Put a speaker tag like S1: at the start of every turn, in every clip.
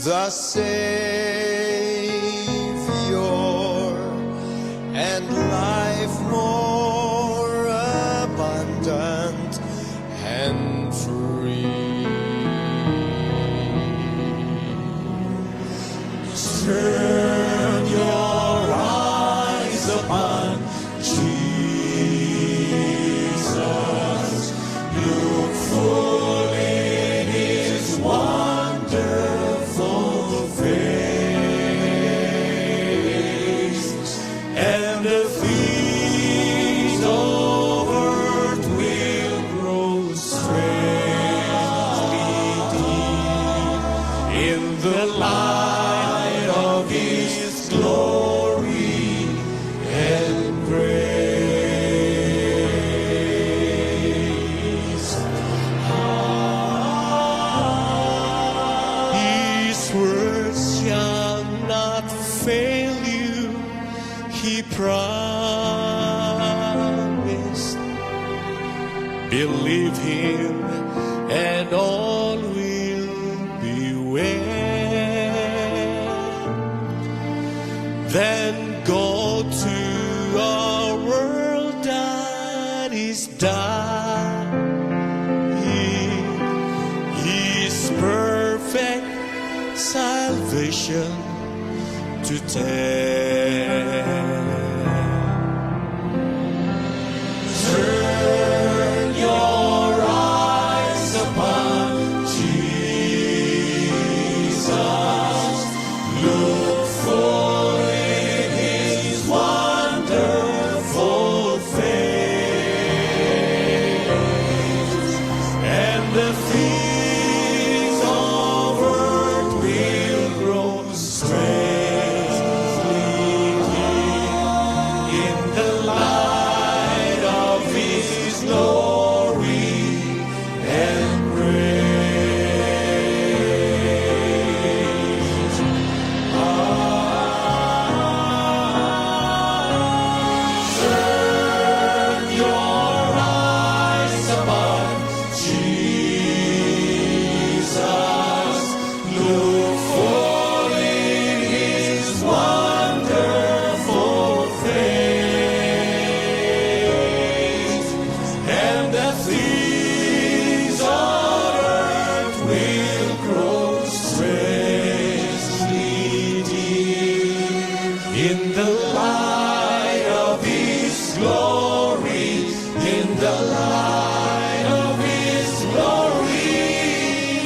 S1: the Savior, and life more abundant and free. Turn your eyes upon Jesus. Look full in His wonderful face, and the things of earth will grow strangely deep in the light of His glory and grace. His words shall not fail you, He promised. Believe Him and all will be well. Then go to a world that is dying, His perfect salvation to tell. Turn your eyes upon Jesus. Look full in His wonderful face, and the things of earth will grow strangely deep in the light of His glory and grace. Turn your eyes upon Jesus. Look full in His wonderful face, and the things on earth will grow strangely deep in the light of His glory, in the light of His glory,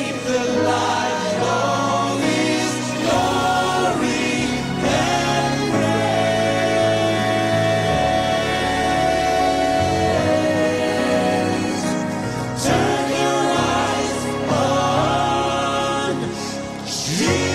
S1: in the light of His glory and grace. Turn your eyes on Jesus.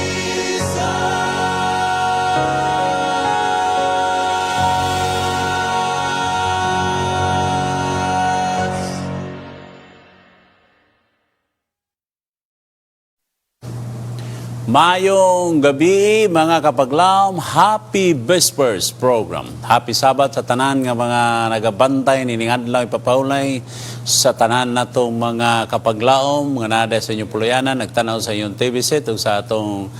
S2: Mayong gabi mga kapaglaom, Happy Vespers program. Happy Sabat sa tanan nga mga nagabantay nining adlaw ipapaulay sa tanan natong mga kapaglaom nga nada sa inyong puluyanan, nagtanaw sa inyong TV set ug sa atong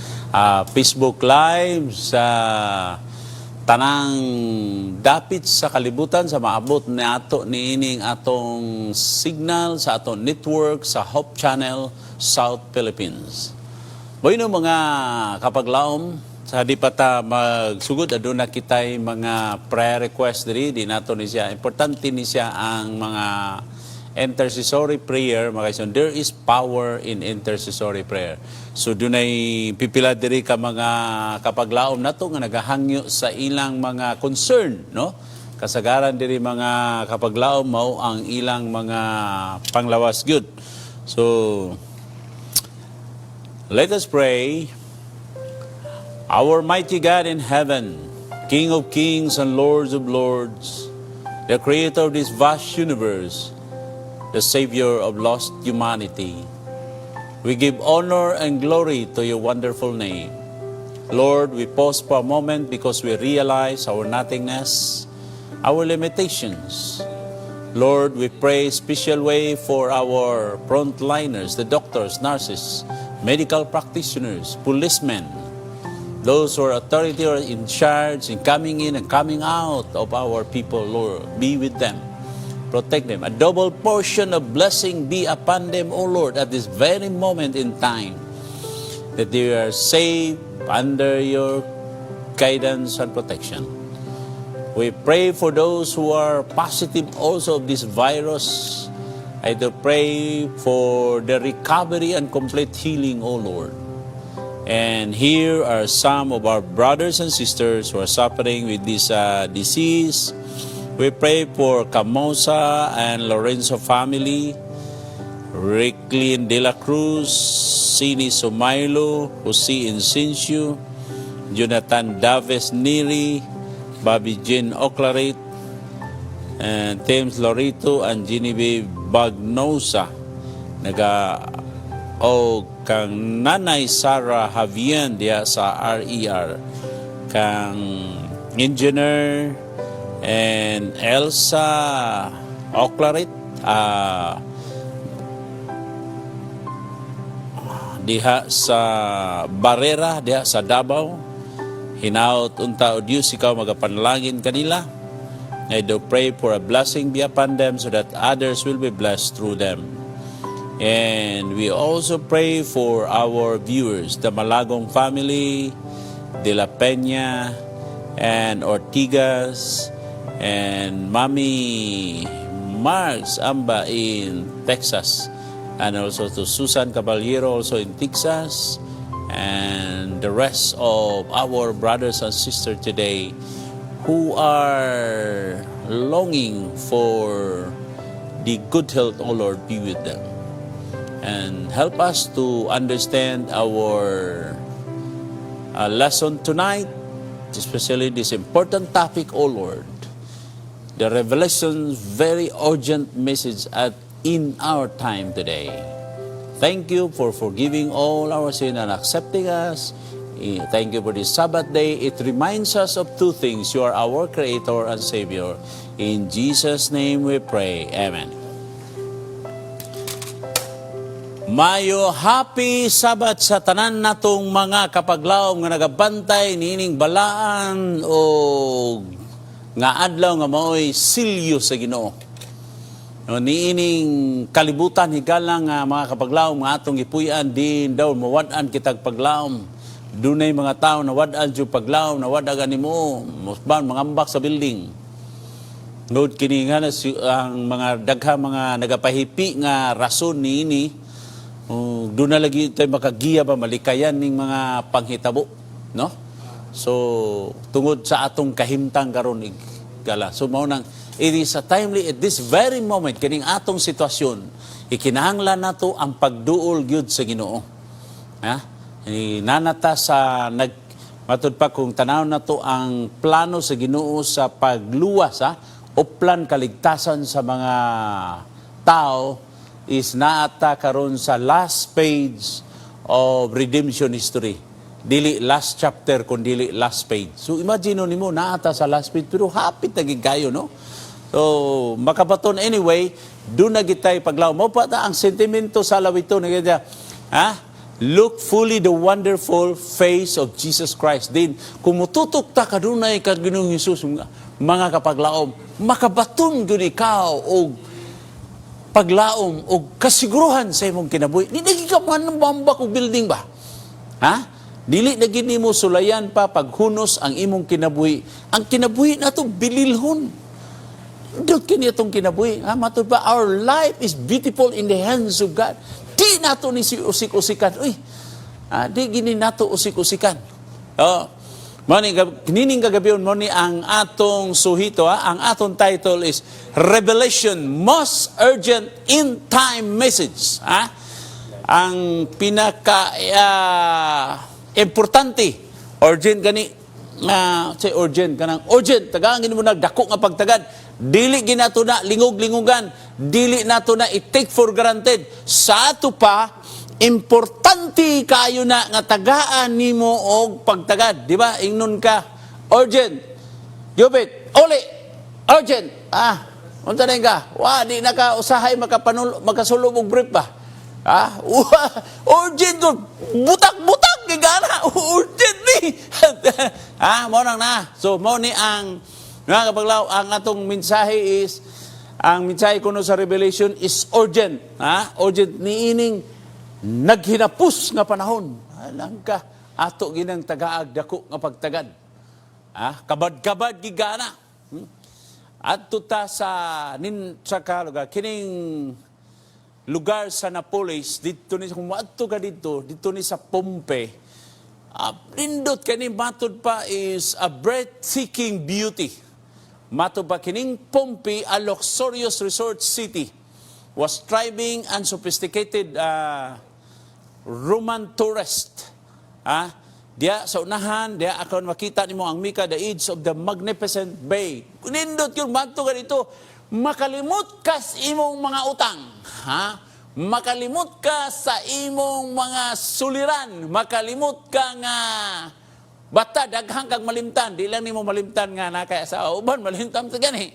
S2: Facebook Live sa tanang dapit sa kalibutan sa maabot na ato niining atong signal sa atong network sa Hope Channel South Philippines. Bueno mga kapaglaom, sa di pa ta magsugod aduna kitay mga prayer request diri di nato ni siya. Importante ni siya ang mga intercessory prayer, mga kaison. There is power in intercessory prayer. So dunay pipila diri ka mga kapaglaom nato nga nagahangyo sa ilang mga concern, no? Kasagaran diri mga kapaglaom mao ang ilang mga panglawas gyud. So let us pray. Our mighty God in heaven, King of kings and Lords of lords, the creator of this vast universe, the Savior of lost humanity, we give honor and glory to your wonderful name. Lord, we pause for a moment because we realize our nothingness, our limitations. Lord, we pray special way for our frontliners, the doctors, nurses, medical practitioners, policemen, those who are authority or in charge in coming in and coming out of our people, Lord, be with them. Protect them. A double portion of blessing be upon them, O Lord, at this very moment in time, that they are safe under your guidance and protection. We pray for those who are positive also of this virus. I do pray for the recovery and complete healing, O Lord. And here are some of our brothers and sisters who are suffering with this disease. We pray for Camosa and Lorenzo family, Ricklin de la Cruz, Sini Sumailo, Jose Incencio, Jonathan Daves Neri, Bobby Jean Oclarit, and Thames Lorito, and Genevieve Bagnosa. O kang Nanay Sarah Javier diya sa RER, kang Engineer and Elsa Oclarit, diha sa Barrera, diha sa Davao. Hinaut unta o Diyos, ikaw magapanalangin kanila. I do pray for a blessing be upon them so that others will be blessed through them. And we also pray for our viewers, the Malagong family, De La Peña, and Ortigas, and Mami Marks Amba in Texas, and also to Susan Caballero also in Texas, and the rest of our brothers and sisters today who are longing for the good health, O Lord, be with them. And help us to understand our lesson tonight, especially this important topic, O Lord. The Revelation's very urgent message in our time today. Thank you for forgiving all our sin and accepting us. Thank you for this Sabbath day. It reminds us of two things. You are our Creator and Savior. In Jesus' name we pray. Amen. Mayo happy Sabbath sa tanan natong mga kapaglaom nga nagabantay niining balaan o nga adlaw nga maoy silyo sa Ginoo. No, niining kalibutan higalang mga kapaglaom nga atong ipuy-an din daw mawad-an kitag paglaom. Dunay mga tao na wad-an jud paglaom, na wad aga nimo, musban mangambak sa building. Ngod kini nga ang mga dagha mga nagapahipi nga rason niini. Doon na lagi tayo makagiya ba malikayan ning mga panghitabo, no? So tungod sa atong kahimtang karon igala. So mao nang it is a timely at this very moment kining atong sitwasyon ikinahanglan nato ang pagduol gyud sa Ginoo. Ha? Nanata sa matud pa kung tanaw nato ang plano sa Ginoo sa pagluwas o plan kaligtasan sa mga tao is naata karon sa last page of redemption history. Dili last chapter kundi last page. So imagine nimo naata sa last page pero hapit na gid kayo, no? So makabaton anyway, doon na gitay paglaw. Mo pa ta ang sentimento sa lawito na gid. Look fully the wonderful face of Jesus Christ. Then kumututok ta kadunay kag Ginoong Hesus mga kapaglaom, makabaton gyud ikaw og paglaom o kasiguruhan sa imong kinabuhi. Di nagi ka man ng bambak o building ba? Dili na gini mo sulayan pa paghunos ang imong kinabuhi. Ang kinabuhi na ito, bililhon. Doon kini itong kinabuhi. Matod pa, our life is beautiful in the hands of God. Di nato ni si usik-usikan. Di gini nato usik-usikan. Kining kagabiyon mo ni ang atong suhito. Ang atong title is Revelation, Most Urgent In Time Message. Ang pinaka importante, urgent gani, urgent kanang urgent, tagangin mo nagdako nga pagtagad, dili ginato na lingog-lingugan, dili nato na i-take for granted. Sa ato pa, importante kayo na nga tagaan nimo og pagtagad, di ba? Ingnon ka, urgent, yupit, uli, urgent, unta na ka, di na ka usahay makasulog og brief ba? Urgent to. Butak-butak, gigana. Urgent ni. Mo nang na. So, mo ni ang, mga kapaglaw, ang atong mensahe is, ang mensahe kuno sa Revelation is urgent. Urgent ni ining naghinapos nga panahon. Alam ka, ato ginang tagaag dako nga pagtagad. Kabad-kabad gigana. At tuta sa lugar, kining lugar sa Napoles, dito ni, kung maadto ka dito ni sa Pompe, pindot kani matod pa is a breathtaking beauty. Matod pa kining Pompe, a luxurious resort city, was thriving and sophisticated Roman tourist. Diya sa unahan, diya akan makita nimo ang Mika, the edge of the magnificent bay. Nindot yung mato ka dito, makalimot ka sa imong mga utang. Makalimot ka sa imong mga suliran. Makalimot ka nga bata, daghang kag malimtan. Di lang nimo malimtan nga na kaya sa uban, malimtan sa gani.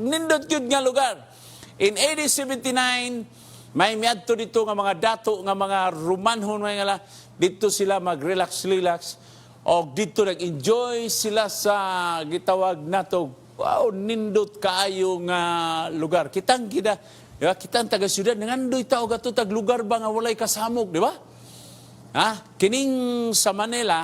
S2: Nindot yun nga lugar. In AD 79, may miadto dito nga mga dato, nga mga Romanhon, mga dito sila mag-relax-relax o dito nag-enjoy sila sa gitawag nato. Wow, nindot kaayo nga lugar. Kitang taga-syudad, nangandoy tao gato tag lugar ba nga walay kasamog, di ba? Kining sa Manila,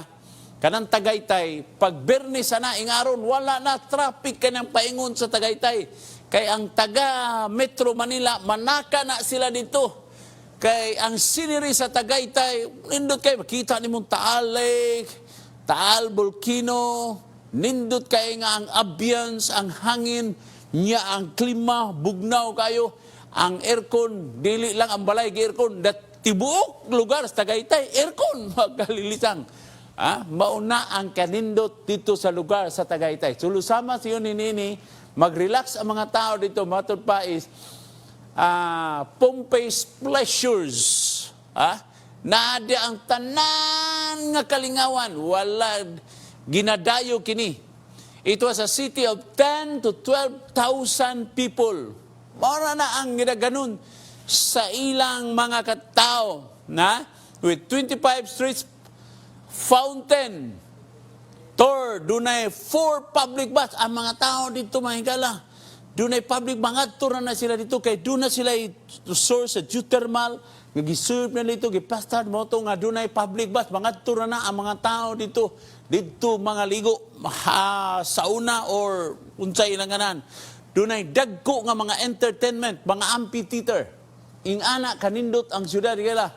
S2: kanang Tagaytay, pag Bernes na ingaron, wala na traffic kanang paingon sa Tagaytay. Kay ang taga Metro Manila, manaka na sila dito. Kay ang scenery sa Tagaytay, nindot kay makita ni mong Taal Lake, Taal Volcano, nindot kay nga ang ambience, ang hangin, niya ang klima, bugnaw kayo, ang aircon, dili lang ang balay aircon, tibuok lugar sa Tagaytay, aircon, magkalilisang. Mauna ang kanindot dito sa lugar sa Tagaytay. Sulusama siyo ni Nini, mag-relax ang mga tao dito, matod pa is, Pompey's Pleasures. Naadi ang tanan nga kalingawan. Wala, ginadayo kini. It was a city of 10 to 12,000 people. Mara na ang ginaganon sa ilang mga katao. With 25 streets, fountain, tour, dunay 4 public baths. Ang mga tao dito mahigala. Dunay public mga tour na sila dito kay doon na sila source sa geothermal, nag-serve na dito, giplastar mo ito nga dunay public bath, mga tour na ang mga tao dito, mga ligo, sauna or unsay ilanganan. Dunay dagko nga mga entertainment, mga amphitheater. Ingana kanindot ang syudad kaya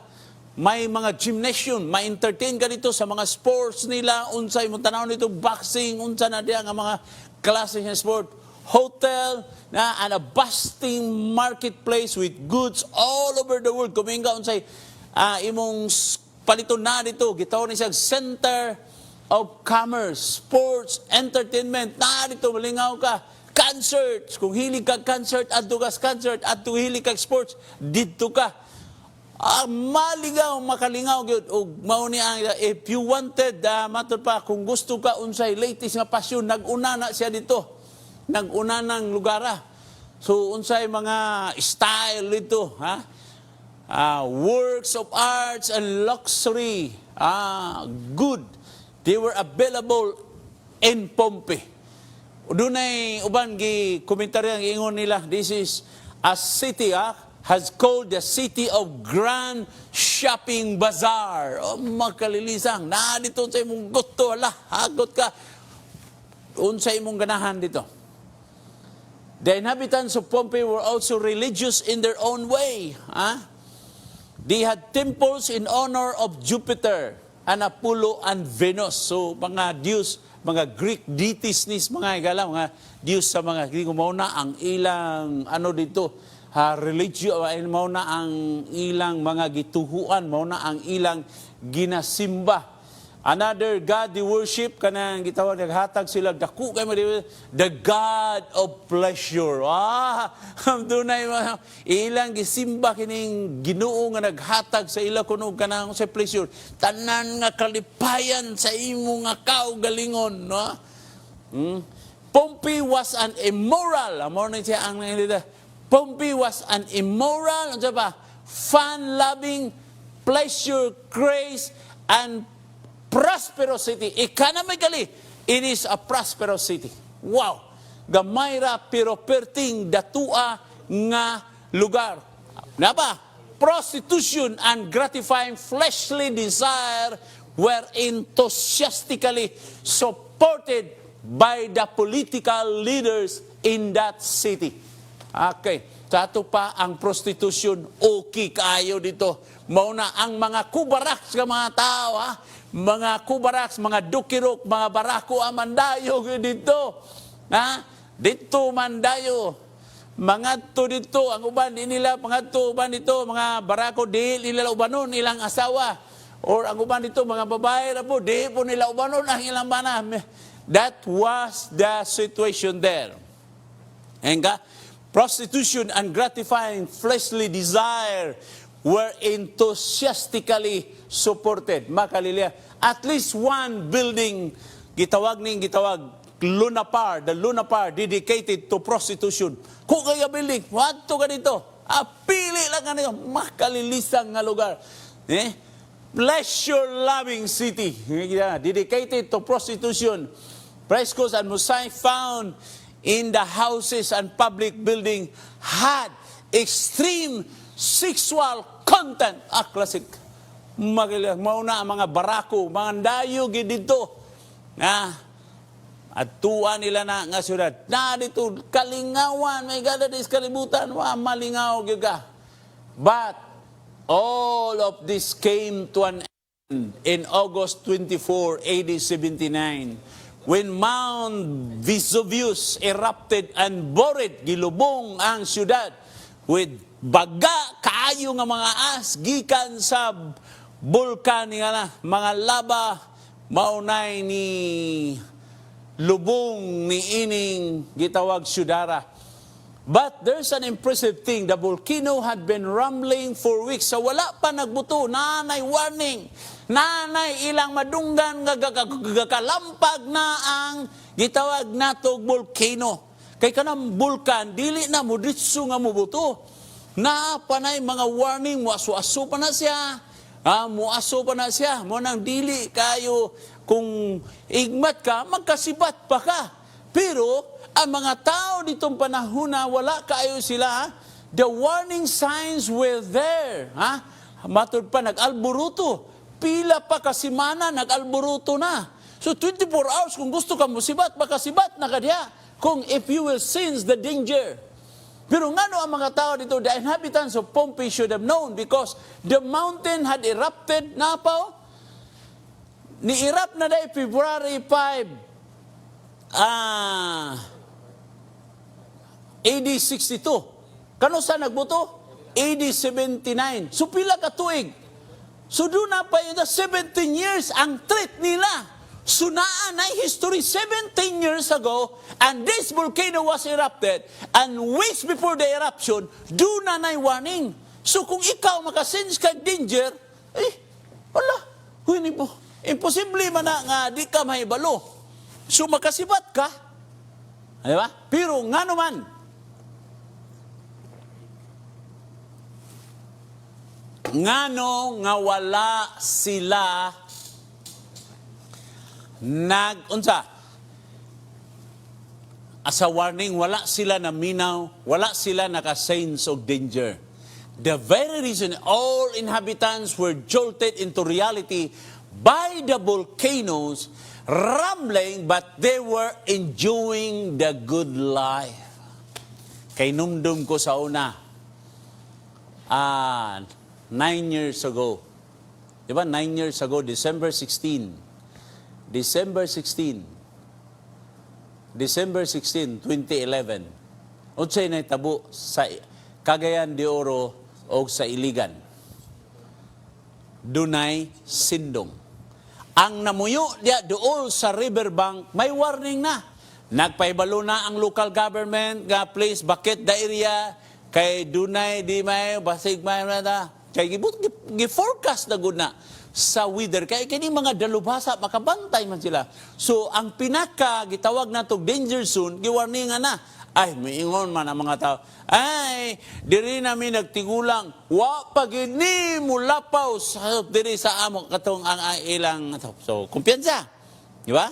S2: may mga gymnasium, may entertain ka dito sa mga sports nila, unsay mo tanaw nito, boxing, unsa na diya nga mga klase ng sport. Hotel and a bustling marketplace with goods all over the world. Kuminga unsay imong paliton na dito, gitaw ni siya Center of Commerce, Sports, Entertainment. Na dito malingaw ka. Concerts, kung hilig ka concert, adto ka concert, adto hilig ka sports, dito ka. Maligaw, makalingaw gyud og mao ni ang if you wanted matod pa kung gusto ka unsay latest nga pasyon, nag-una na siya dito. Nag-una ng lugara. So, unsay mga style dito, works of arts and luxury, good. They were available in Pompe. Dunay uban gi komentaryo ang ingon nila, this is a city, has called the city of grand shopping bazaar. Makalilisang, na dito sa imong gusto, hagot ka. Unsay imong ganahan dito. The inhabitants of Pompeii were also religious in their own way. They had temples in honor of Jupiter and Apollo and Venus. So, mga Diyos, mga Greek deities nis, mga igala, mga Diyos sa mga Greek, mauna ang ilang, dito, religio, mauna ang ilang mga gituhuan, mauna ang ilang ginasimba. Another God they worship, kanang gitawag, naghatag sila, dako kayo, the God of pleasure. Dunay ilang gisimba kining Ginoo nga naghatag sa ila kuno kanang sa pleasure. Tanan nga kalipayan sa imo nga kaugalingon, no? Pompey was an immoral. Amo na siya ang Pompey was an immoral, fun-loving, pleasure, grace, and prosperity. Economically, it is a prosperous city. Wow! Gamay ra pero perting datua nga lugar. Napa? Prostitution and gratifying fleshly desire were enthusiastically supported by the political leaders in that city. Okay. Sa pa ang prostitution, okay kayo dito. Mauna ang mga kubaraks ng mga tao, ha? Mga kubaraks, mga dukirok, mga barako, amandayo dito. Ha? Dito mandayo. Mga to dito, ang uban di nila, mga to uban dito, mga barako, di nila ubanon ilang asawa. Or ang uban dito, mga babae na po, di po nila ubanon ang ilang bana. That was the situation there. Enga? Prostitution and gratifying fleshly desire were enthusiastically supported. Makalilya, at least one building, gitawag, Lunapar, the Lunapar dedicated to prostitution. Kung kaya building, what to ka dito? Pili lang ka nito. Makalilisang nga lugar. Pleasure-loving city. Dedicated to prostitution. Frescoes and mosaic found in the houses and public building had extreme sexual content. Classic. Mauna ang mga barako, mga dayo dito. At tuwa nila na nga syudad. Na dito, kalingawan, may gadadis kalibutan, malingaw giga. But all of this came to an end in August 24, AD 79. When Mount Vesuvius erupted and buried, gilubong ang syudad with baga kaayo nga mga gikan sa bulkan nga mga lava maunay ni lubong ni ining gitawag syudara. But there's an impressive thing. The volcano had been rumbling for weeks. So wala pa nagbuto. Nanay warning. Nanay ilang madunggan gagakalampag na ang gitawag natog volcano. Kay kanang bulkan, dili na mudritso nga mubuto. Na panay mga warning, muaso-aso pa na siya. Muaso pa na siya. Mo nang dili kayo, kung igmat ka, magkasibat pa ka. Pero ang mga tao ditong panahon na wala kayo sila, the warning signs were there. Matod pa, nag-alburuto. Pila pa kasimana, nag-alburuto na. So 24 hours, kung gusto ka musibat, makasibat na kadya. Kung if you will sense the danger. Pero nga ang mga tao dito, the inhabitants of Pompeii should have known because the mountain had erupted na pa. Ni-erupt na day February 5, AD 62. Kano sa nagbuto? AD 79. So pila ka tuig. So doon na pa yun, 17 years ang threat nila. So naan ay history 17 years ago and this volcano was erupted and weeks before the eruption, doon na warning. So kung ikaw makasense ka danger, wala. Hindi po. Imposible man na nga di ka mahibalo. So makasibat ka. Di ba? Pero nga naman, ngano nga wala sila unsa as a warning, wala sila na minaw, wala sila naka-sense of danger. The very reason all inhabitants were jolted into reality by the volcanoes rumbling, but they were enjoying the good life. Kay numdum ko sa una, 9 years ago. Diba? 9 years ago, December 16, 2011. Unsay nahitabo sa Cagayan de Oro o sa Iligan. Dunay sindong. Ang namuyo diya dool sa riverbank, may warning na. Nagpahibalo na ang local government nga please bakit the area kay dunay di may basig may na kay gi-forecast na gud na sa weather kay kini mga dalubhasa makabantay man sila. So ang pinaka gitawag natog danger zone giwarningan na Ay, miingon man ang mga tao. Ay, diri namin nagtigulang. Wa pagini mulapaw sa diri sa amo katong ang ilang. So, kumpiyansa. Di ba?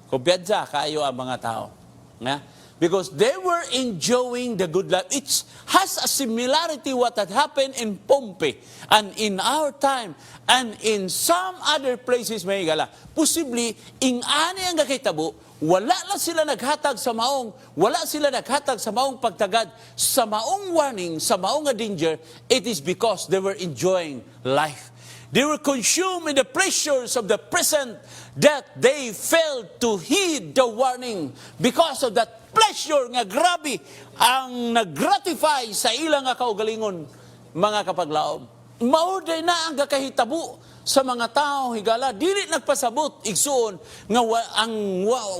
S2: Kumpiyansa kayo ang mga tao. Yeah? Because they were enjoying the good life. It has a similarity what had happened in Pompey and in our time and in some other places may gala. Possibly, ani ang kakitabo, wala lang sila naghatag sa maong, wala sila naghatag sa maong pagtagad, sa maong warning, sa maong danger, it is because they were enjoying life. They were consumed in the pleasures of the present that they failed to heed the warning because of that pleasure nga grabe ang nag-gratify sa ilang nga kaugalingon mga kapaglaom. Mauday na ang kakahitabo sa mga tao higala dili nagpasabot igsuon nga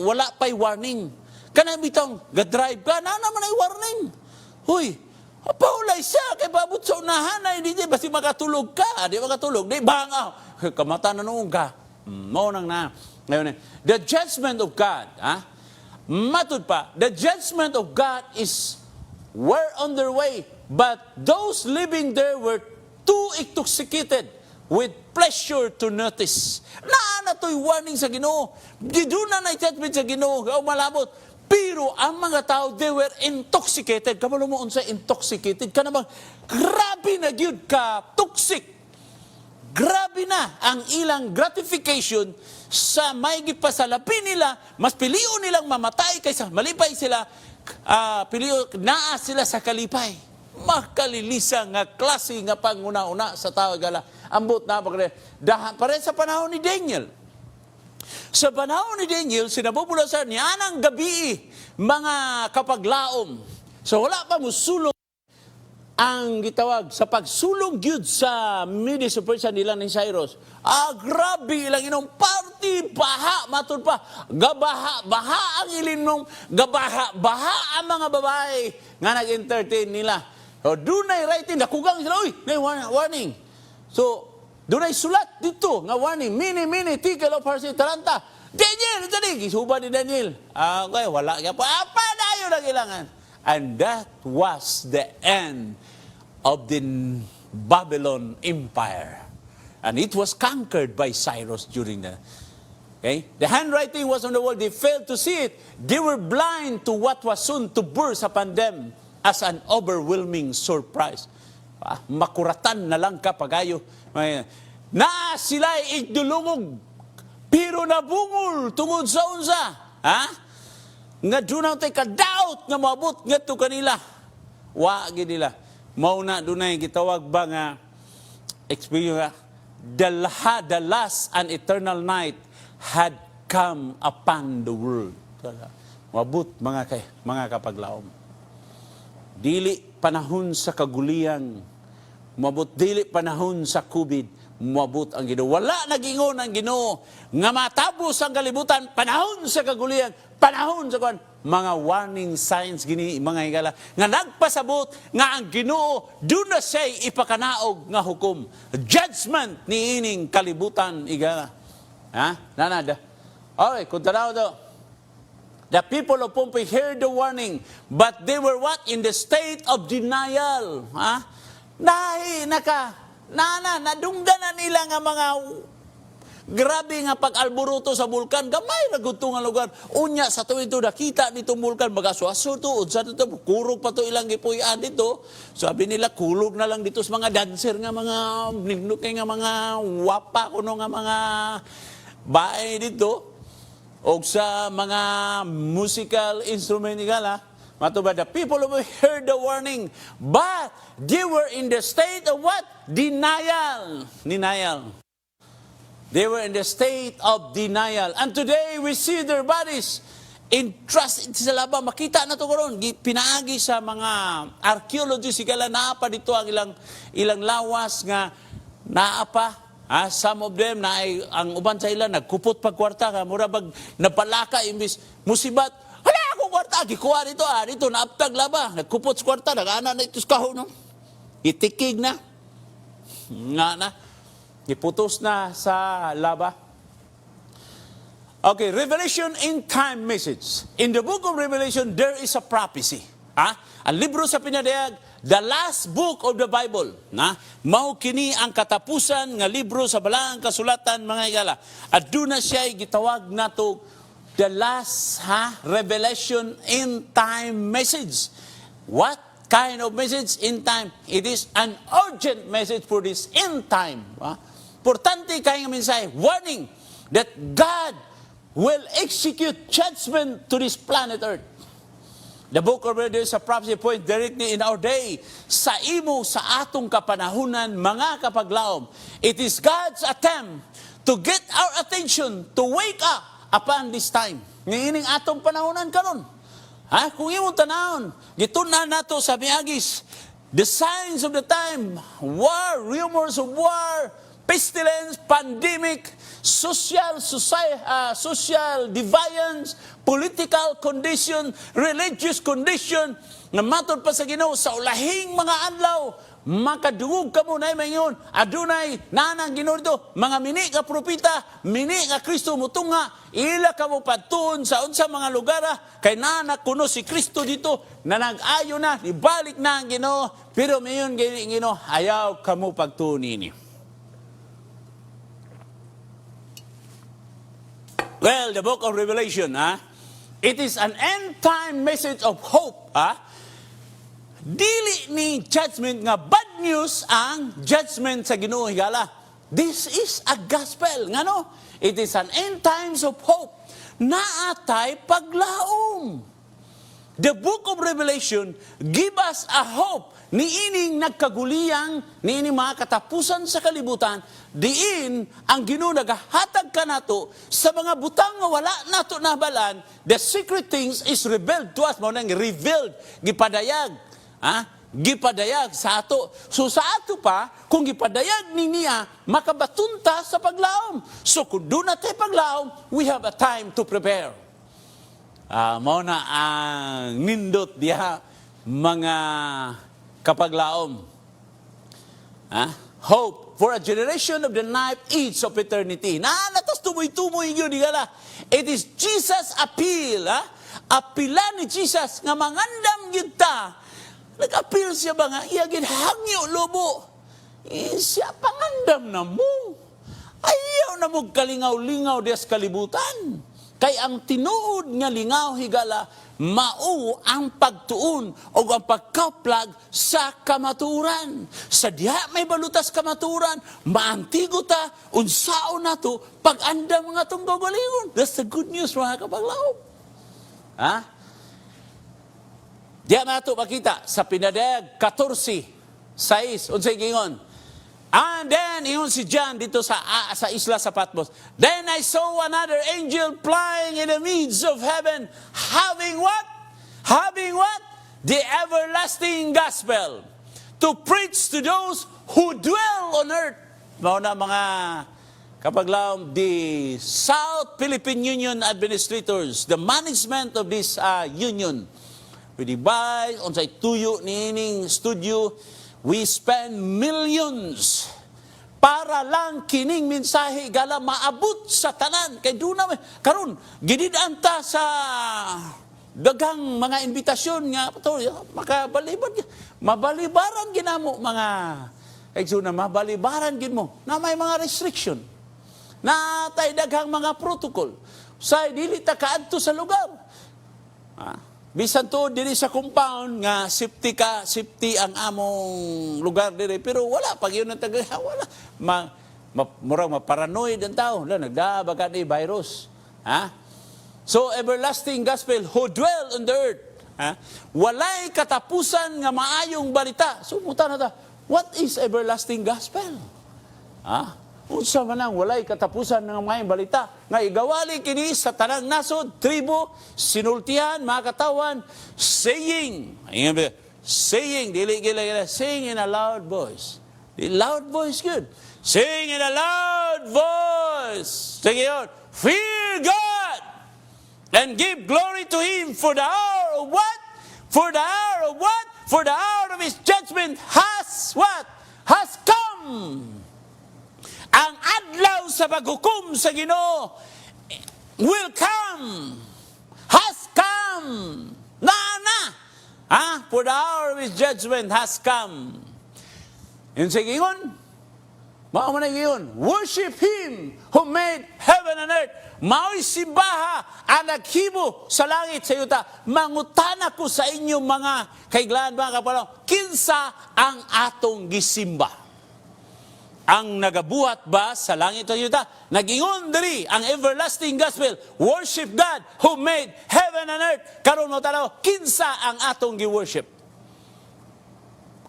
S2: wala pay warning. Kana bitong ga-drive ka na naman ay warning. Huy, paulay siya kay babot sa unahan na hindi basi makatulog ka, di makatulog, di banga. Kamata na noong ka. Mao nang na. Ngayon, the judgment of God, matud pa, the judgment of God were on their way, but those living there were too intoxicated with pleasure to notice. Na to'y warning sa Ginoo. Giduna na judgment sa Ginoo, malabot. Pero ang mga tao, they were intoxicated. Kabalo mo unsa intoxicated ka naman. Grabe na gyud ka, toxic. Grabe na ang ilang gratification sa maigit pa sa lapi nila, mas piliyo nilang mamatay kaysa malipay sila, piliyo naa sila sa kalipay. Makalilisa nga klase nga panguna-una sa tao gala. Ambot na pare sa panahon ni Daniel. Sa panahon ni Daniel, sinabubulasan niya anang gabi mga kapaglaom. So wala pa musulong ang gitawag sa pagsulong gyud sa Media Persia nila ni Cyrus. Grabe ilang inom party baha matud pa. Baha ang ilinong baha ang mga babae nga nag-entertain nila. So dunay writing dakugang sila may warning. So dunay sulat dito nga warning mini ticket of Parsi Taranta. Daniel tadi gisuba ni Daniel. Okay wala ya pa apa dayo nagilangan. And that was the end of the Babylon Empire. And it was conquered by Cyrus during the... Okay? The handwriting was on the wall. They failed to see it. They were blind to what was soon to burst upon them as an overwhelming surprise. Makuratan na lang kapagayo. Na sila igdulungog, pero nabungol tungod sa unsa. Nga dunaw tay ka-doubt nga maabot nga to kanila. Wa gid nila. Mauna dunay gitawag ba nga experience the last and eternal night had come upon the world. Maabot mga kapaglaom. Dili panahon sa kaguliyang, maabot dili panahon sa COVID. Muabot ang Ginoo. Wala nagingon ang Ginoo nga matabos ang kalibutan, panahon sa kaguliyang, panahon sa kwan, mga warning signs gini mga higala nga nagpasabot nga ang Ginoo doon na siya ipakanaog nga hukom. Judgment ni ining kalibutan higala. Nanada. Okay, kung tanaw do. The people of Pompey heard the warning, but they were what? In the state of denial. Nadungganan nila nga mga grabe nga pag-alburuto sa bulkan, gamay nagutong nga lugar. Unya sa tuwid ito, nakita nitong bulkan, mag-aso-aso to, sa ito, kurog pa to ilang gipuyan dito. Sabi nila, kulog na lang dito sa mga dancer nga mga, nindukay nga mga wapa, kuno nga mga bae dito. O sa mga musical instrument nila, matuba, the people who heard the warning, but they were in the state of what? Denial. They were in the state of denial. And today, we see their bodies entrusted sa laba. Makita na ito karon, pinaagi sa mga archaeologists, sigala naapa dito ang ilang lawas nga naapa. Some of them, ang uban sa ilan, nagkupot pagkwarta, mura bag napalaka, imbis musibat, hala akong kwarta, gikuha dito, naaptag laba, nagkupot sa kwarta, nag-ana na ito sa kahon, no? Itikig na, iputos na sa laba. Okay, Revelation in time message. In the book of Revelation, there is a prophecy. Ang libro sa pinadayag, the last book of the Bible. Mao kini ang katapusan nga libro sa balaang kasulatan, mga igala. Aduna siya gitawag nato the last revelation in time message. What kind of message in time? It is an urgent message for this end time. Importante kayo nga mensahe, warning that God will execute judgment to this planet Earth. The book of Revelation sa prophecy point directly in our day. Sa imo, sa atong kapanahunan, mga kapaglaom, it is God's attempt to get our attention, to wake up upon this time. Ngayon atong panahunan karon. Kung imong tanahon, gitunan nato sa miagis, the signs of the time, war, rumors of war, pestilence, pandemic, social deviance, political condition, religious condition, nga matod pa sa Ginoo sa ulahing mga adlaw, makadungog ka mo na yun, adunay nanang Ginoo dito, mga mini ka propita, mini ka Kristo mutunga, ila ka mo patun sa unsa mga lugar, kay nanak kuno si Kristo dito, na nag-ayo na, ibalik na ang Ginoo, pero mayon Ginoo, ayaw ka mo pagtunini. Well, the book of Revelation, it is an end-time message of hope. Dili ni judgment nga bad news ang judgment sa Ginoo higala. This is a gospel. Ngano? It is an end times of hope. Naatay paglaom. The book of Revelation give us a hope ni ining nagkaguliyang, ni ining mga katapusan sa kalibutan, diin ang Ginoo nagahatag ka nato sa mga butang nga wala nato nabalan, the secret things is revealed to us, mao nang revealed, gipadayag, gipadayag sa ato. So sa ato pa, kung gipadayag ni niya, makabatunta sa paglaom. So kung doon natin paglaom, we have a time to prepare. Mao na ang nindot diha mga kapaglaom. Hope for a generation of the knife age of eternity. Natas tumoy-tumoy yun, digala. It is Jesus' appeal. Apila ni Jesus nga mangandam yun ta. Nag-appeal siya ba nga, iyagin hangyo lobo. Siya pangandam na mo. Ayaw na mo kalingaw-lingaw des kalibutan. Kay ang tinuod nga lingaw higala, mao ang pagtuon o ang pagkaplag sa kamaturan. Sa diha may balutas kamaturan, maantigo ta, unsao na to, pag-anda mga itong gagalingon. That's the good news, mga kapaglaom. Diha na ito makita sa pinadayag 14:6, unsay gingon. And then, iyon si John dito sa isla sa Patmos. Then I saw another angel flying in the midst of heaven, having what? Having what? The everlasting gospel to preach to those who dwell on earth. Mao na mga kapaglaom, the South Philippine Union administrators, the management of this union, with the buy, on sa tuyo nining studio, we spend millions para lang kining mensahe gala maabot sa tanan. Kay doon naman, karon gididaan ta sa dagang mga invitasyon nga, makabaliban, mabalibaran ginamo mga, na mabalibaran gin mo, na may mga restriction, na tay daghang mga protocol, sa dili ta kaadto sa lugar. Bisan to diri sa compound nga safety ang among lugar diri, pero wala pag yun ang wala murang maparanoid ang tao, nagdaba ni virus. So everlasting gospel who dwell on the earth, walay katapusan nga maayong balita. So muta na ta, what is everlasting gospel? Unsa man ang walay katapusan ng maayong balita nga igawali kini sa tanang nasod, tribo, sinultihan, mga katawan, saying, saying in a loud voice. The loud voice good. Sing in a loud voice. Sige yun. Fear God and give glory to Him, for the hour of what? For the hour of what? For the hour of His judgment has what? Has come. Ang adlaw sa paghukom sa Ginoo will come. Has come. Na. For the hour of his judgment has come. Yun sa gingon, mao man yun, worship Him who made heaven and earth. Mao'y simbaha ang naghimo sa langit sa yuta. Mangutana ko sa inyo mga kaiglaan, mga kapalaw, kinsa ang atong gisimba? Ang nagabuhat ba sa langit sa yuta? Nagingon diri ang everlasting gospel, worship God who made heaven and earth. Karon mo tanaw, kinsa ang atong gi-worship?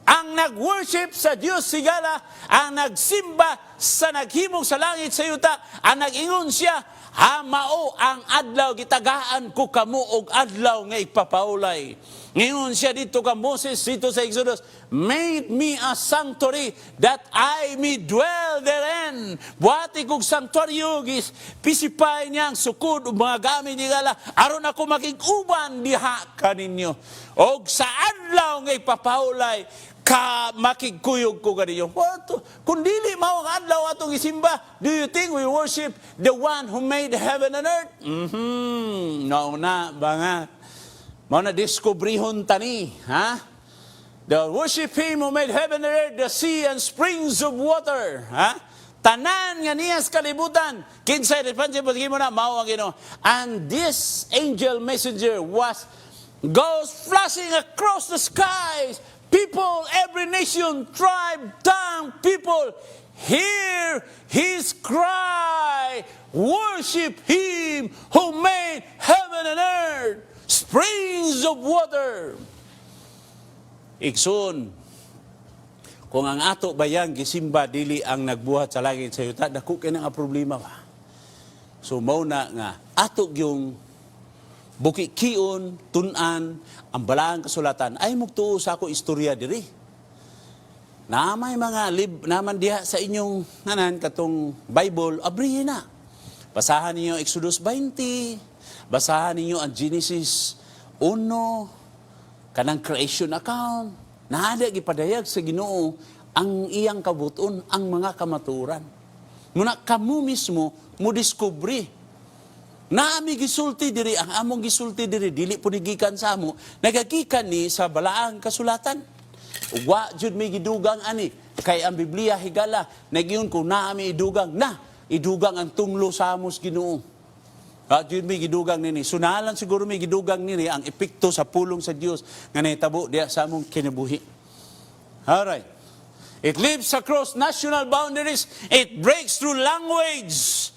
S2: Ang nag-worship sa Diyos sigala, ang nagsimba sa naghimog sa langit sa yuta, ang nag-ingon siya, mao ang adlaw, gitagaan ko kamo og adlaw nga ipapaulay. Ngayon siya dito ka Moses, dito sa Exodus, made me a sanctuary that I may dwell therein. Buhati kong sanctuaryo, pisipay niya ang sukod o mga gamit ni gala, aron ako makikuban diha kaninyo. Og sa adlaw nga ipapaulay, makigkuyog ko kaninyo. Kung dili mao ang adlaw atong isimba, do you think we worship the one who made heaven and earth? Nauna ba nga? Mao na diskubrihon tani, ha? The worship Him who made heaven and earth, the sea and springs of water, ha? Tanan nga niya sa kalibutan. Kinsay responsible mo na mao ang Ginoo. And this angel messenger goes flashing across the skies. People, every nation, tribe, tongue, people, hear His cry. Worship Him who made heaven and earth, springs of water. Igsoon, kung ang ato bayang gisimba dili ang nagbuhat sa langit sa yuta, dako kay nga problema ba. So mao na nga ato yung bukikion, tunan, ang balaang kasulatan, ay mugtuo sa ako istorya diri. Namay mga naman diha sa inyong nanan katong Bible, abrihin na. Basahan ninyo Exodus 20, basahan ninyo ang Genesis 1, kanang creation account. Naada gipadayag sa Ginoo ang iyang kabuton, ang mga kamaturan. Muna kamo mismo mo diskubre. Naami gisulti diri, ang among gisulti diri, dili po nigikan sa amo, nagagikan ni sa balaang kasulatan. Wa jud may gidugang ani, kay ang Biblia higala, nagyun ko naami idugang, idugang ang tunglo sa amos Ginoo. Jud may gidugang nini, sunalan siguro may gidugang nini, ang epekto sa pulong sa Dios nga nahitabo diya sa among kinabuhi. Alright. It lives across national boundaries, it breaks through language,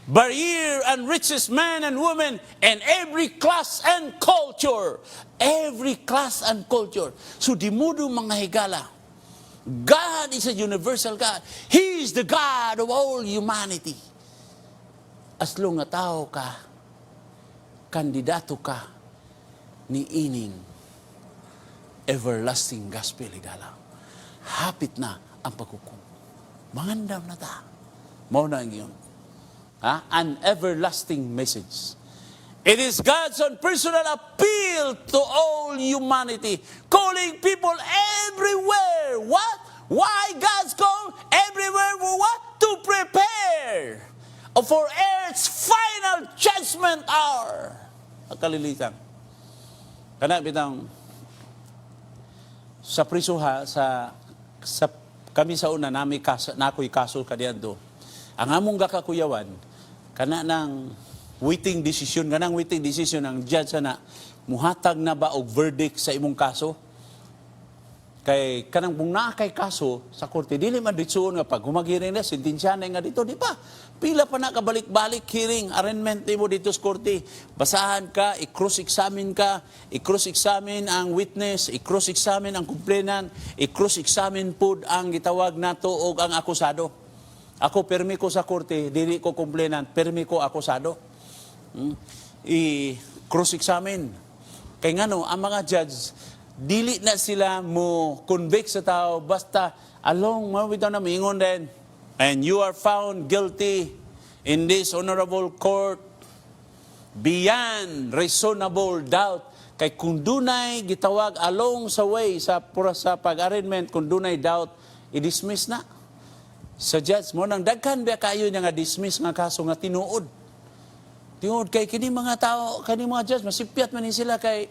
S2: barrier, and reaches men and women and every class and culture. Every class and culture. So di mo do mga higala. God is a universal God. He is the God of all humanity. As long nga tao ka, kandidato ka ni ining everlasting gospel higala. Hapit na ang paghukom. Mangandam na ta. Mao na ang iyon. An everlasting message. It is God's own personal appeal to all humanity, calling people everywhere. What? Why God's call everywhere for what? To prepare for earth's final judgment hour. Kalilitan. Kana bitang sa prisuha sa kami sa una nakoy kaso kadiadto. Ang among gakakuyawan kana nang waiting decision ang judge na muhatag na ba og verdict sa imong kaso. Kay kanang kung naa kay kaso sa korte dili man ditsuon nga pag humagiring na sentensya na nga dito, di ba? Pila pa na kabalik-balik hearing arraignment nimo dito sa korte. Basahan ka, i-cross-examine ang witness, i-cross-examine ang complainant, i-cross-examine pud ang gitawag nato og ang akusado. Ako permi ko sa korte, dili ko complainant, permi ko akusado. I-cross-examine. Kay ngano ang mga judge dili na sila mo convict sa tao basta along mawitaw na mingon din, and you are found guilty in this honorable court beyond reasonable doubt. Kay kung dunay gitawag along sa way sa pag-arraignment, kung dunay doubt, i-dismiss na sa judge mo nang daghan ba kayo nga dismiss nga kaso nga tinuod kay kini mga tao, kini mga judge masipyat man ni sila kay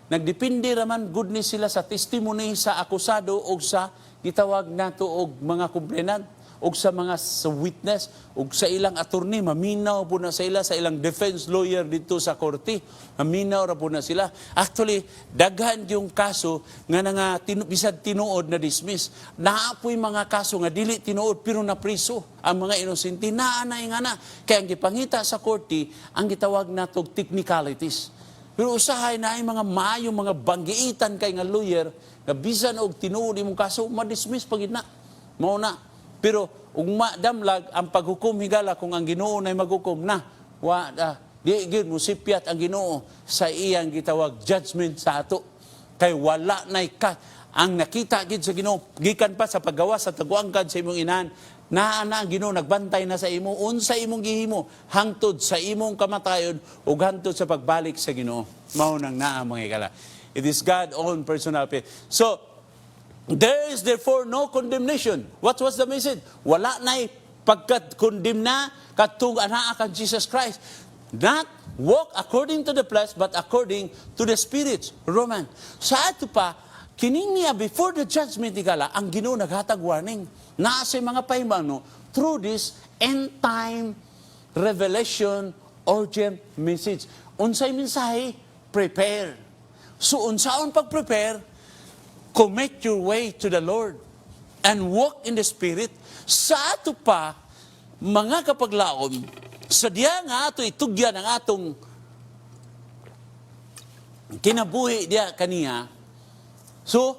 S2: nagdepende raman goodness sila sa testimony sa akusado o sa gitawag nato og mga complainant o sa mga sa witness o sa ilang attorney, maminaw po na sa ilang defense lawyer dito sa korte, maminaw ra po na sila. Actually, daghan yung kaso nga bisag tinuod na dismiss. Naapoy mga kaso nga dili tinuod pero napriso ang mga inosente, naanay nga na. Kaya ang gipangita sa korte, ang gitawag natog technicalities. Pero usahay na ay mga maayong mga banggiitan kay nga lawyer, na bisan og tinuod imong kaso, madismiss pagid na. Mao na. Pero ug madamlag ang paghukom higala kung ang Ginoo nay maghukom na, di gyud mo sipyat ang Ginoo sa iyang gitawag judgment sa ato. Kay wala nay ang nakita gid sa Ginoo gikan pa sa paggawa sa taguangkad sa imong inahan. Naa na ang Ginoo nagbantay na sa imo unsa imong gihimo hangtod sa imong kamatayon ug hangtod sa pagbalik sa Ginoo. Mao nang naa mga higala. It is God own personal faith. So there is therefore no condemnation. What was the message? Wala na'y pagkat-condemn na katong anaa kan Jesus Christ. Not walk according to the flesh, but according to the Spirit. Roman. Sa ato pa, kining niya before the judgment igala, ang Ginoo naghatag warning. Naa sa mga pahimano through this end time revelation urgent message. Unsay mensahe? Prepare. So unsaon pag-prepare? Commit your way to the Lord and walk in the Spirit. Sa ato pa, mga kapaglaom, sa diya nga ato itugyan ang atong kinabuhi diya kaniya. So,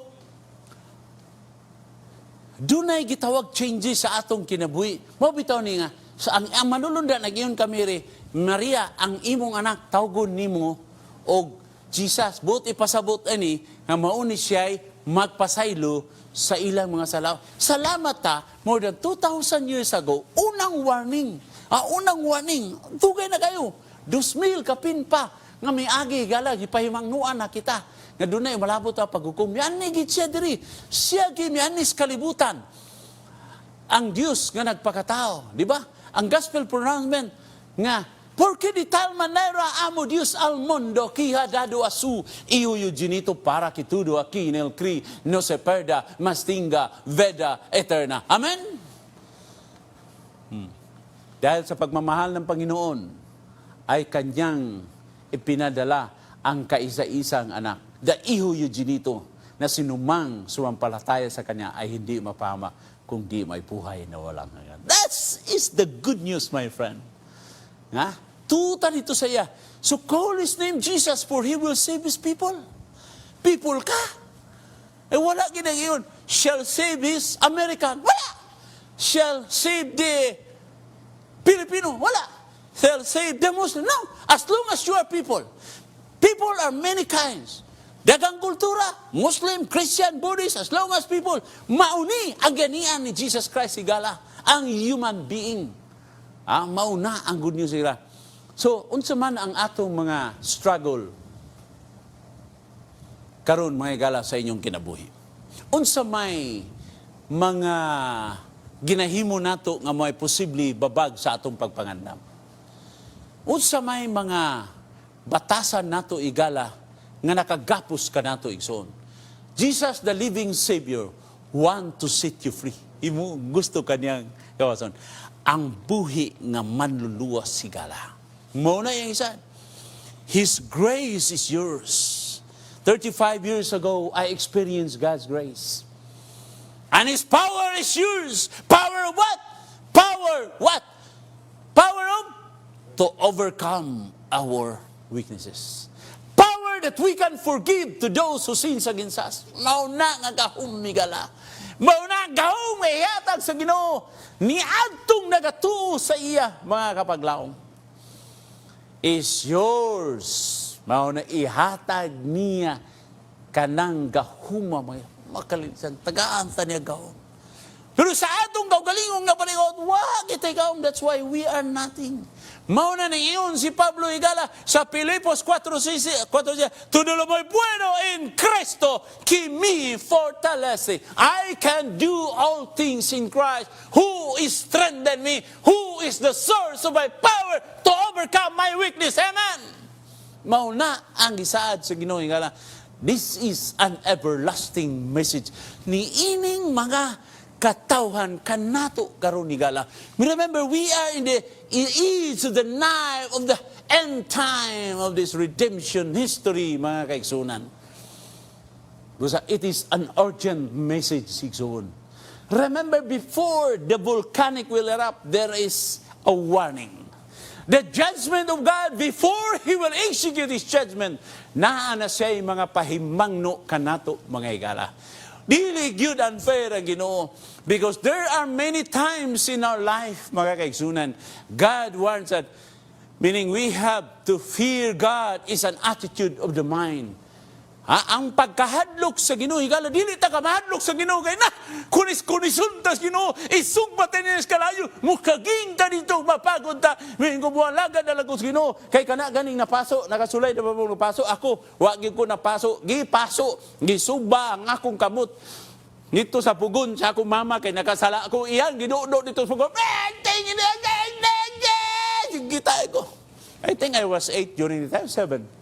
S2: dunay gitawag changes sa atong kinabuhi. Mabitaw ni nga, ang manulunda na giyon kami ri, Maria, ang imong anak, tawgon nimo og Jesus. Buot ipasabot ani, nga mauni siya'y magpasaylo sa ilang mga salaw. Salamat ta, more than 2,000 years ago, unang warning. Unang warning, tugay na kayo. 2,000 kapin pa, nga may agi, gala, ipahimangnuan na kita. Nga doon na malabot ang paghukom. Yan ni gid siya diri. Siya gimianis kalibutan. Ang Diyos nga nagpakatao. Di ba? Ang gospel pronouncement nga, porque di tal manera amo Dios al mundo que ha dado a su Hijo unigénito para que todo aquí en él cree no se perda, mas tenga vida eterna. Amen? Dahil sa pagmamahal ng Panginoon, ay kanyang ipinadala ang kaisa-isang anak, the Hijo unigénito, na sinumang sumampalataya sa kanya ay hindi mapahama kung di may buhay na walang hanggan. That is the good news, my friend. Nga? Tutan ito sa iya. So call His name Jesus, for He will save His people. People ka. Wala ginayon. Shall save His American. Wala. Shall save the Filipino. Wala. Shall save the Muslim. No. As long as you are people. People are many kinds. Dagang kultura, Muslim, Christian, Buddhist, as long as people, mauni ang ganian ni Jesus Christ sigala, ang human being. Mauna ang good news sila. So, unsa man ang atong mga struggle karon mga higala sa inyong kinabuhi. Unsa may mga ginahimo nato nga may posible babag sa atong pagpangandam. Unsa may mga batasan nato igala nga nakagapos ka nato igsoon. Jesus, the living Savior, want to set you free. Imo gusto kaniyang kawason. Ang buhi nga manluluwas sigala. Muna yung isa. His grace is yours. 35 years ago, I experienced God's grace. And His power is yours. Power of what? Power what? Power of? To overcome our weaknesses. Power that we can forgive to those who sins against us. Mauna nga gahom migala. Mauna gahom ihatag sa Ginoo. Niadtong nagatuo sa iya, mga kapaglaom. Is yours. Mauna ihatag niya kanang gahuma makalisan tagaan ta niya gahom. Pero sa atong kaugalingong nga palingon, wag itay gahom. That's why we are nothing. Mauna na iyon si Pablo Higala sa Filipos 4:6, todo lo muy bueno en Cristo que me fortalece. I can do all things in Christ who is strengthened me, who is the source of my power to overcome my weakness. Amen. Mauna ang gisaad sa Ginoo Higala. This is an everlasting message. Ni ining mga katawhan kanato karon higala. Remember, we are in the age of the night of the end time of this redemption history, mga kaigsunan. Because it is an urgent message, sigsoon. Remember, before the volcanic will erupt, there is a warning. The judgment of God, before He will execute His judgment, naa na siya mga pahimangno kanato, mga higala. Dili gyud unfair ang Ginoo, because there are many times in our life, mga kaigsunan, God warns that, meaning we have to fear God is an attitude of the mind. Ang pagkahadlok sa Ginoo, higala, dili ta ka mahadlok sa Ginoo, kay na, kunis-kunisuntas Ginoo, isugbatin niya sa kalayo, mukaging ka dito, mapagod ta, may gubualaga na lagos Ginoo, kay kana ganing napaso, nakasulay na ba mong napaso, ako, wagin ko napaso, gipaso, gisugba ang akong kamot, dito sa pugon, sa akong mama, kay nakasala ako, iyan, ginudo dito sa pugon, gitay ko. I think I was 8 during the time, 7.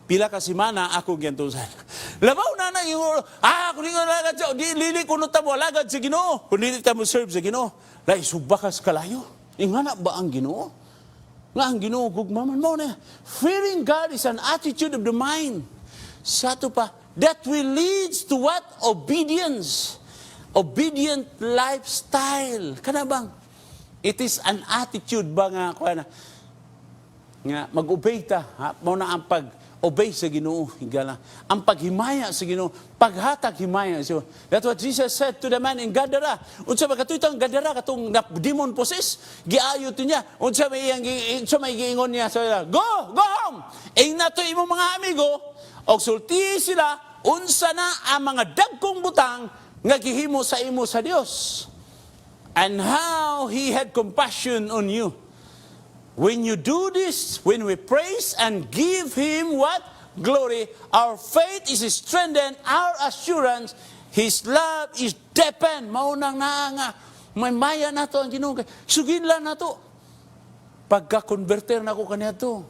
S2: Pila ka simana ako giyantusan. Labaw na yung kung hindi ko lagad sa, lili ko nota mo lagad sa Ginoo. Kung lili ta mo serve sa Ginoo, lai subakas kalayo. Ingana ba ang Ginoo? Nga ang Ginoo gugmaman mo na. Fearing God is an attitude of the mind. Sa to pa, that will leads to what? Obedience. Obedient lifestyle. Kana bang? It is an attitude ba nga mag-obey ta. Mao na ang obey sa Ginoo, higala. Ang paghimaya sa Ginoo, paghatag himaya. So, that's what Jesus said to the man in Gadara. Unsa ba katoy tang Gadara katong demon possessed, giayo to niya. Unsa may giingon niya sa go home. Nato imong mga amigo, og sulti sila unsa na ang mga dagkong butang nga gihimo sa imo sa Dios. And how He had compassion on you. When you do this, when we praise and give Him what? Glory, our faith is strengthened, our assurance, His love is deepened. Maunang nga, may maya na to ang Ginoo. Sugin lang na to. Pagka-converter na ako kaniya to,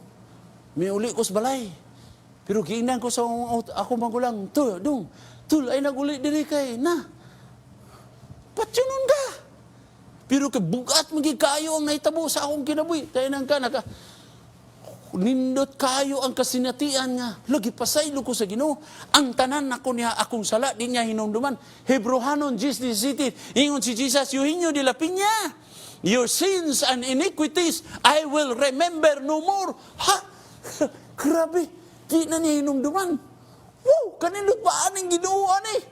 S2: may uli ko sa balay. Pero giingnan ko sa ako magulang, tul, ay naguli diri kay, na, patsunon ka. Pero bugat maging kayo ang naitabo sa akong kinabuhi. Kaya nang ka, nindot kayo ang kasinatian nga. Lagi pasaylo ko sa Ginoo. Ang tanan ako niya, akong sala, di niya hinumduman. Hebrohanon, Jesus City, ingon si Jesus, yuhin nyo dilapin niya. Your sins and iniquities, I will remember no more. Ha? Grabe, di na niya hinumduman. Wow, kanindot ba aning Ginoo ani?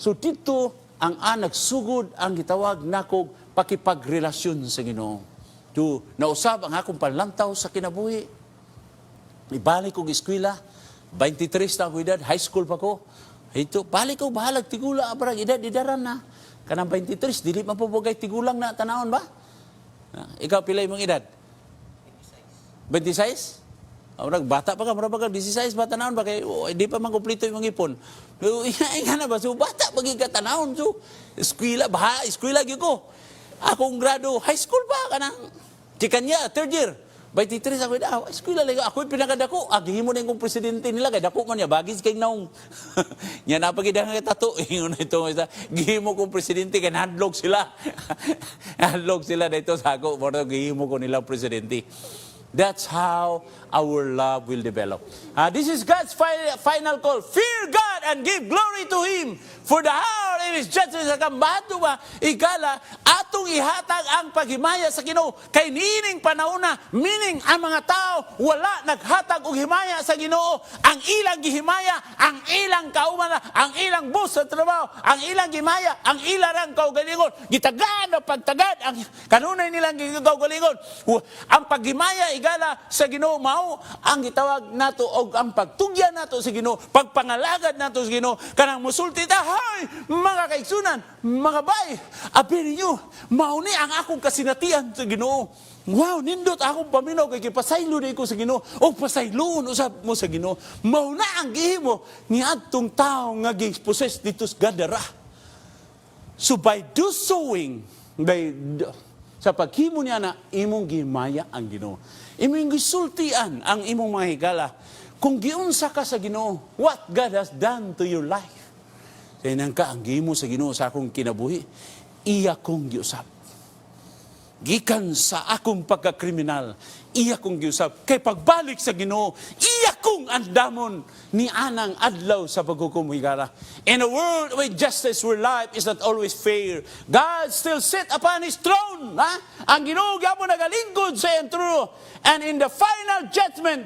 S2: So dito, ang nagsugod ang gitawag nakog pakipagrelasyon sa Ginoo. To nausab ang akong panlantaw sa kinabuhi. Ibalik kong eskwela, 23 na ako edad, high school pa ko. Ito, balik ko, bahalag tigula, parang edad, idaran na. Kanang 23, dili mapupugay tigulang na, tanahon ba? Ikaw, pilay mong edad? 26? Bata pa ka, mura pa ka, 16 ba tanahon ba? Kaya, di pa man kumplito yung mga ipon. Nga na ba? So, bata, magiging tanahon. So, eskwela, eskwela gyud ko. Akong grado, high school pa, kanang, chikanya, third year. 23 ako, eskwela lang. Ako'y pinakadako. Agihimo na yung presidente nila, kaya dako man niya, bagis kay naong. Yan, napagidang nga tato. Yung ito, gihimo kong presidente, kaya nahadlog sila. Nahadlog sila dito sa ako, pero gihimo ko nilang presidente. That's how our love will develop. This is God's final call. Fear God and give glory to Him. For the hour of His judgment sa kambato ba, ikala, atong ihatag ang paghimaya sa Ginoo. Kay niining panahon na, meaning ang mga tao, wala naghatag og himaya sa Ginoo. Ang ilang gihimaya, ang ilang kaumana, ang ilang bus sa trabaho, ang ilang gihimaya, ang ilang kaugalingon. Gitagaan na pagtagad, ang kanunay nilang kaugalingon. Ang paghimaya, igala sa Ginoo mao ang gitawag nato og ang pagtugyan nato sa Ginoo, pagpangalagad nato sa Ginoo, kanang musulti ta, hay mga kaigsunan, mga bay, apiri niyo, mao ni ang akong kasinatian sa Ginoo. Wow, nindot akong paminaw kay pasaylo na ko sa Ginoo o pasayloon usab mo sa Ginoo. Mao na ang gihimo ni adtong tao nga gipossess dito sa Gadara. So by do sowing, sa paghimo niya na imong gihimaya ang Ginoo. Imong gisultian ang imong mga higala. kung giunsa ka sa Ginoo, what God has done to your life. Sa inang ka, ang gimo sa Ginoo sa akong kinabuhi, iya kong giusap. Gikan sa akong pagkakriminal, iya kong giusap. Kay pagbalik sa Ginoo, iya kong andamon ni anang adlaw sa paghukom higala. In a world where justice, where life is not always fair, God still sit upon His throne. Ha? Ang Ginoo gyapon nagalingkod sa iyang trono. And in the final judgment,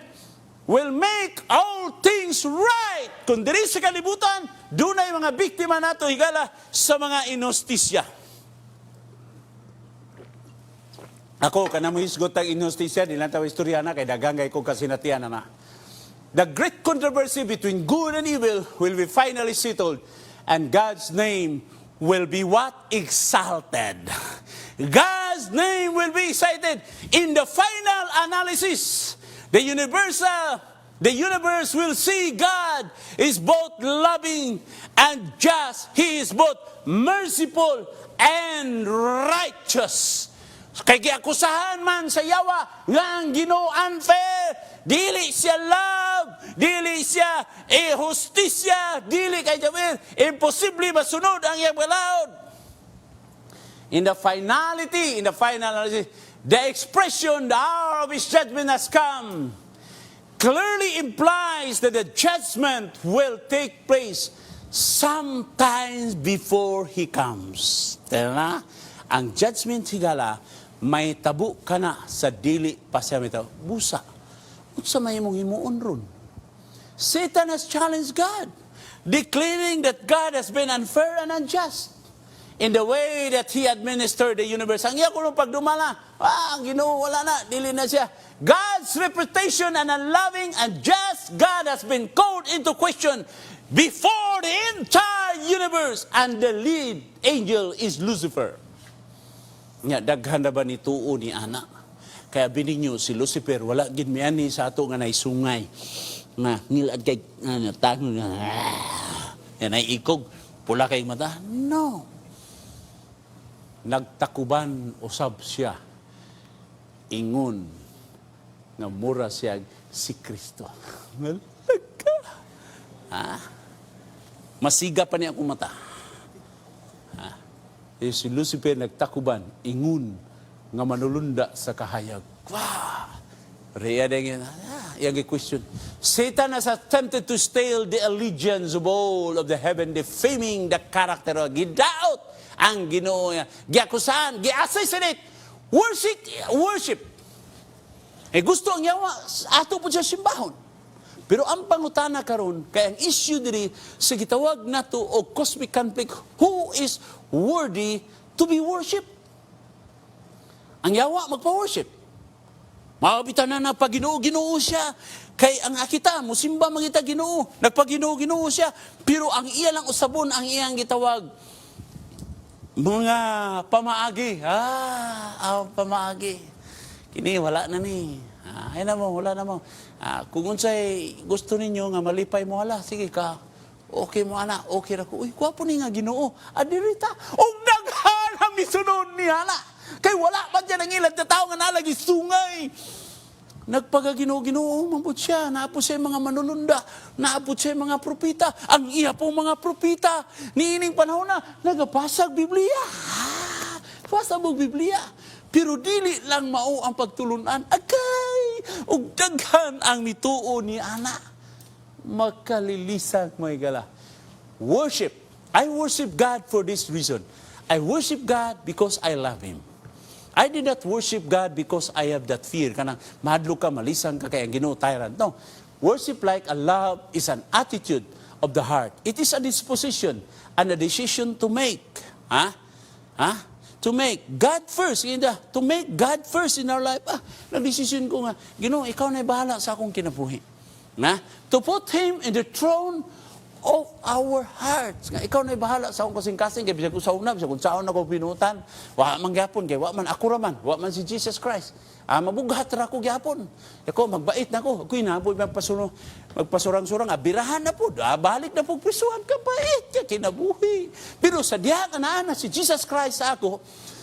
S2: will make all things right. Kung diri sa kalibutan, dunay mga biktima nato higala sa mga inostisya. Ako, kanamo hisgot ang inostisya, nilantaw istorya na, kay dagangay ko kasinatian na. The great controversy between good and evil will be finally settled, and God's name will be what? Exalted. God's name will be exalted in the final analysis. The universe will see God is both loving and just. He is both merciful and righteous. Kay giakusahan man sa yawa nga ang Ginoo unfair, dili siya love, dili siya hustisya, dili kay Jawir, imposible masunod ang iyang balaod. In the final analysis, the expression, the hour of His judgment has come, clearly implies that the judgment will take place sometimes before He comes. Tara na, ang judgment higala, may tabo ka na sa dili pa siya mitaw. Busa. Unsa may mong himuon ron? Satan has challenged God, declaring that God has been unfair and unjust in the way that He administered the universe. Ang iya ko nung pagdumala, ang Ginoo wala na, dili na siya. God's reputation and unloving and just God has been called into question before the entire universe, and the lead angel is Lucifer. Nya daghan na ba ni tuo ni ana? Kaya bininyo si Lucifer wala gid miani sa ato nga naisungay. Na ngilad kay tango nga. Yan ay ikog pula kay mata. No. Nagtakuban usab siya. Ingon nga mura siya si Kristo. Nalagka. Masiga pa niya akong mata. Si Lucifer nagtakuban, ingun nga manulunda sa kahayag. Wow! Reya din yung question. Satan has attempted to steal the allegiance of all of the heaven, defaming the character of gidaot ang Ginoo niya. Giakusahan, gi-assassinate, worship. Gusto ang yawa, ato po siya simbahon. Pero ang pangutana karon kay ang issue diri sa gitawag nato o cosmic conflict, who is worthy to be worshipped? Ang yawa magpa-worship. Mabitan na pag-Ginoo siya. Kay ang akita musimba magita Ginoo, nagpag-Ginoo siya. Pero ang iya lang usabon ang iyang gitawag mga pamaagi. Pamaagi. Kini wala na ni. Ay na mo, wala na mo. Kung unsay gusto ninyo nga malipay mo, sige ka. Okay mo ana, okay ra ko. Uy, gwapo ni nga Ginoo. Adirita. Og daghan ang misunod ni ana. Kay wala man dyan ang ilan na tao nga nalagi sungay. Nagpagaginoo-ginoo, mabot siya. Naapos siya mga manununda. Naapos siya mga propita. Ang iya pong mga propita. Niining panahon na, nagapasag Biblia. Pasag mo Biblia. Pero dili lang mao ang pagtulunan. Agay! Ug daghan ang mituo ni ana. Makalilisan mo igala. Worship. I worship God for this reason. I worship God because I love Him. I did not worship God because I have that fear. Kanang mahadlo ka, malisang ka kaya ang Ginoo tyrant. No. Worship like a love is an attitude of the heart. It is a disposition and a decision to make. To make God first. To make God first in our life. Nag-decision ko nga, Ginoo, ikaw na bahala sa akong kinabuhi. To put Him in the throne of our hearts. Ikaw na bahala sa akong kasing-kasing. Kaya bisag ko sa una, bisag kung saan ako pinutan. Wa man gyapon, kaya wa man ako raman. Wa man si Jesus Christ. Mabughat ra ko gyapon. Ako, magbait na ko. Ako'y naboy magpasurang-surang. Birahan na po. Balik na po. Prisuhan ka bait. Kaya kinabuhi. Pero sa diha ka na si Jesus Christ sa ako,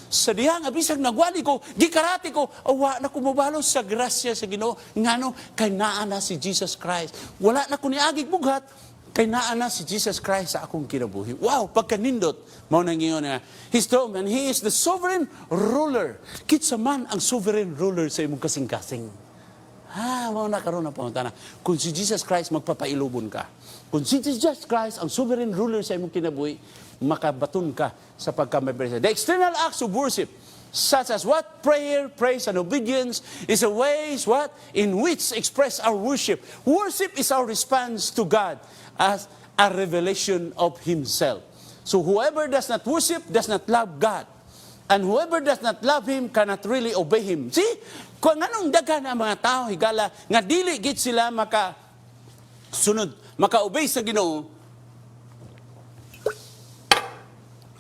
S2: sa diha nga bisag nagwali ko, gikarati ko, awa na ko mabalo sa grasya sa Ginoo, ngano kay naa na si Jesus Christ. Wala na ko niagig bughat, kay naa na si Jesus Christ sa akong kinabuhi. Wow, pagkanindot, mao nang ingon nga, He's strong and He is the sovereign ruler. Kitsa man ang sovereign ruler sa imong kasing-kasing. Mao na karon ang pangutana. Kung si Jesus Christ magpapailubon ka, kung si Jesus Christ ang sovereign ruler sa imong kinabuhi, makabaton ka sa pagkamay. The external acts of worship, such as what? Prayer, praise, and obedience is a ways what? In which express our worship. Worship is our response to God as a revelation of Himself. So whoever does not worship does not love God. And whoever does not love Him cannot really obey Him. See? Kung anong dagan ang mga tao, higala, nga dili git sila sunod, maka-obey sa Ginoo,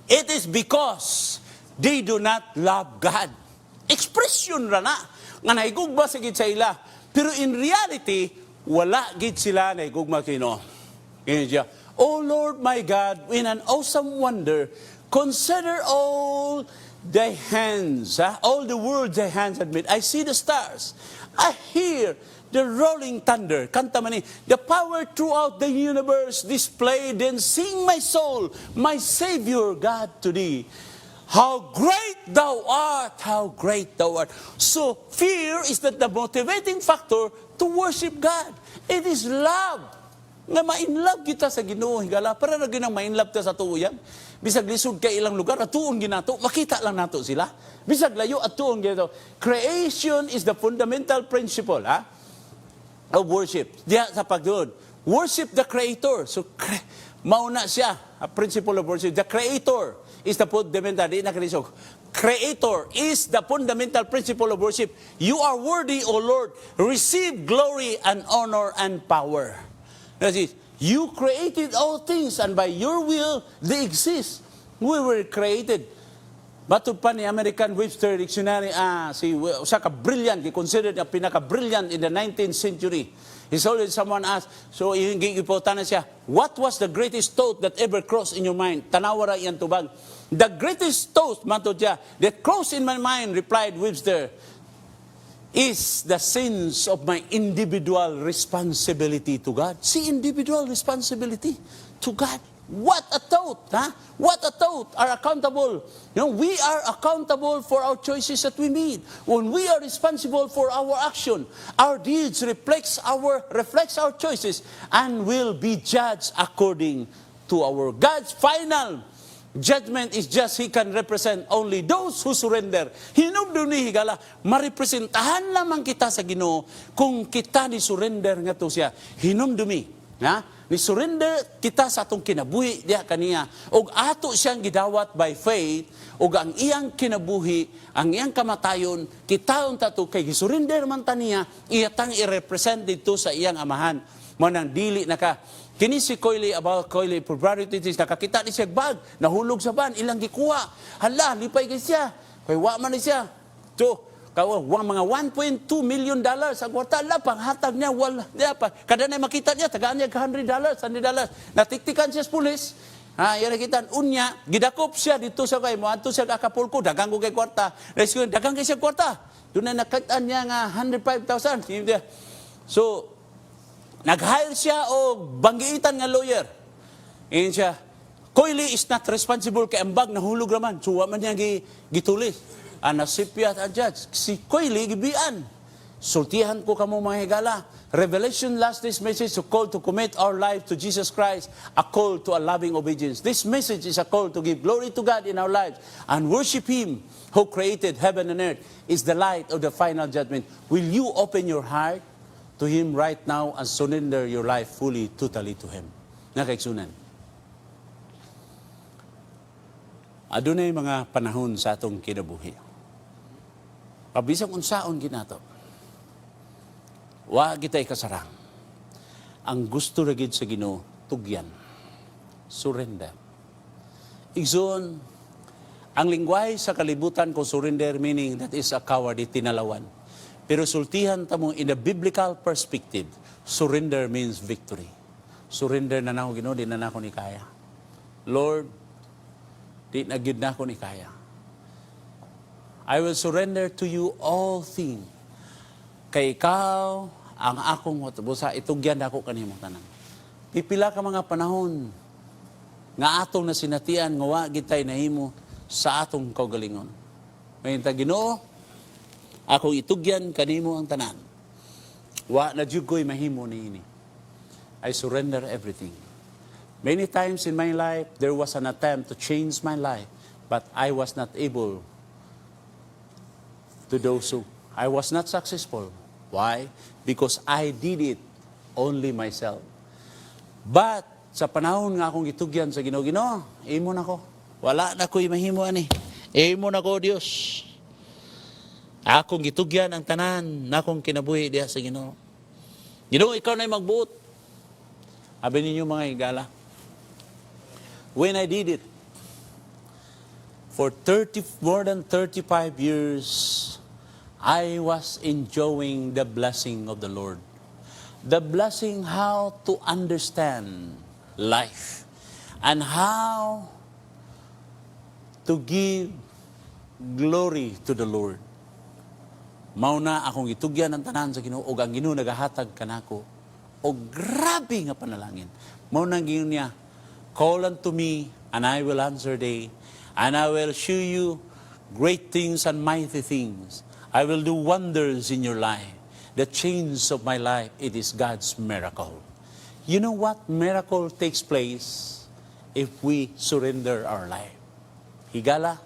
S2: it is because they do not love God. Expression ra na, nga naigugma sa gid sa ila. Pero in reality, wala gid sila naigugma kino. Oh Lord my God, in an awesome wonder, consider all thy hands, all the world thy hands have made. I see the stars. I hear the rolling thunder. Kanta man ni, the power throughout the universe displayed, and sing my soul, my Savior God to thee. How great thou art, how great thou art. So fear is not the motivating factor to worship God. It is love. Nga ma-inlove kita sa Ginoo, higala, para na ginang ma-inlove ta sa tuuyan. Bisag lisod kay ilang lugar, at tuon ginato, makita lang nato sila. Bisag layo, at tuon ginato. Creation is the fundamental principle of worship. Diya sa pagdoon. Worship the Creator. So, mauna siya, a principle of worship. The Creator is the fundamental. Creator is the fundamental principle of worship. You are worthy, O Lord. Receive glory and honor and power. That is, you created all things, and by your will, they exist. We were created. Bato pa ni American Webster Dictionary, usa ka brilliant, considered a pinaka-brilliant in the 19th century. He's always someone asked, so ipotan na siya, what was the greatest thought that ever crossed in your mind? Tanawara iyan tubag. The greatest thought, matod siya, that crossed in my mind, replied Webster, is the sense of my individual responsibility to God. See, individual responsibility to God. What a thought, What a thought. Are accountable. We are accountable for our choices that we made. When we are responsible for our action, our deeds reflects our choices and will be judged according to our God's final judgment is just He can represent only those who surrender. Hinumdo ni higala, marepresentahan lamang kita sa Ginoo kung kita ni surrender nga to siya. Hinumdo mi, ni surrender kita sa atong kinabuhi diha kaniya, og ato siyang gidawat by faith, og ang iyang kinabuhi, ang iyang kamatayon, kitaon tato kay gisurrender man taniya, iyatang i-represent dito sa iyang amahan. Manang dili naka kini si Coily, about Coily, February 26, nakakita ni siya bag, nahulog sa van, ilang gikuha. Hala, lipay kay siya. Kaya wa man ni siya. So, mga $1.2 million ang kwarta. Hala, panghatag niya, wala. Pa. Kada na makita niya, tagaan niya $100. Natiktikan siya sa pulis. Yan nakita, unya, gidakop siya dito sa kay mo, ato siya Acapulco, dagang ko kay kwarta. Dagang kay siya kwarta. Doon na nakitaan niya nga $105,000. So, nag-hire siya o banggiitan nga lawyer. Ngayon siya, Coily is not responsible kay ambag nahulog raman. So, man niya gitulis. Nasipyat ang judge. Si Coily, gibian. Sultihan ko kamo mga higala. Revelation last this message to call to commit our life to Jesus Christ, a call to a loving obedience. This message is a call to give glory to God in our lives and worship Him who created heaven and earth, is the light of the final judgment. Will you open your heart to Him right now and surrender your life fully, totally to Him? Nakaigsunan. Adunay mga panahon sa atong kinabuhi. Pabisang unsaon ginato. Wa kitay kasarang. Ang gusto ra gid sa Ginoo, tugyan. Surrender. Igsoon, ang lingwahe sa kalibutan ko surrender, meaning that is a coward, tinalawan. Pero sultihan ta mo in a biblical perspective, surrender means victory. Surrender na nako Ginoo, di na nako ni kaya. Lord, di na gyud nako ni kaya. I will surrender to you all things. Kay ikaw, ang akong busa, itugyan ako kanimo tanan. Pipila ka mga panahon, nga atong nasinatian, nga wa gitay nahimo sa atong kaugalingon. May Ginoo, akong itugyan kanimo ang tanan. Wa na jud ko'y mahimo niini. I surrender everything. Many times in my life, there was an attempt to change my life, but I was not able to do so. I was not successful. Why? Because I did it only myself. But sa panahon nga akong gitugyan sa Ginoo, Ginoo, imo na ko. Wala na ko'y mahimo ani. Imo na ko, Dios. Akong gitugyan ang tanan na akong kinabuhi diha sa Ginoo. Ginoo, ikaw na'y magbuot. Abi ninyo mga higala. When I did it, for more than 35 years, I was enjoying the blessing of the Lord. The blessing how to understand life and how to give glory to the Lord. Mauna akong itugyan ang tanan sa Ginoo ug ang Ginoo nagahatag kanako og grabe nga panalangin. Mauna gingon niya, call unto me and I will answer thee, and I will show you great things and mighty things. I will do wonders in your life. The change of my life, it is God's miracle. You know what miracle takes place if we surrender our life? Higala,